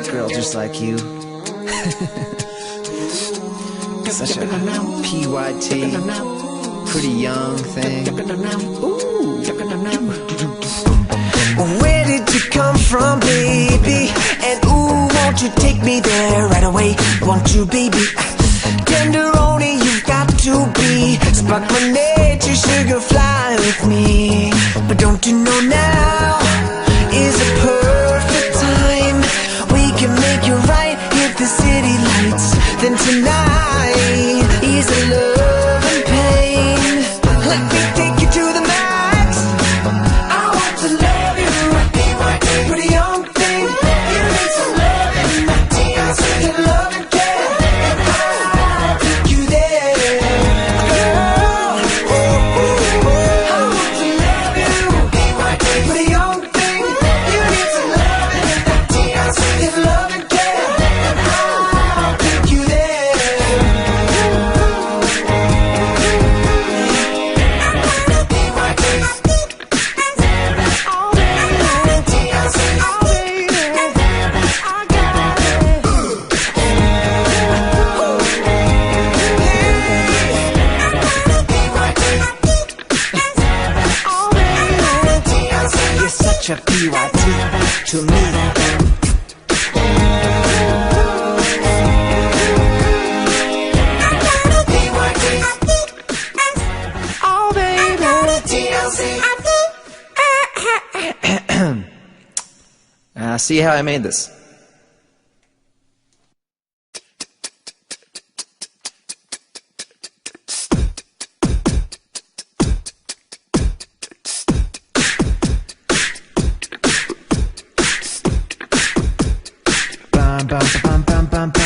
smart girl just like you. Such a PYT, pretty young thing. Where did you come from, baby? And ooh, won't you take me there right away? Want you, baby? Tenderoni, you've got to be. Spark my nature, sugar, fly with me. But don't you know now is a perfect time? We can make it right, hit the city lights. Then tonight is a love and pain. Let me take you to the max. I want to love you, pretty young thing. You need some love and nothing. I say you love and care, and I'll take you there, girl. Oh, oh, oh. I want to love you, pretty young thing. You need some love and nothing. I say you love and care, and I'll take you there. You're such a PYT to me. Oh, baby. See how I made this? Bum, bum, bum, bum, bum, bum.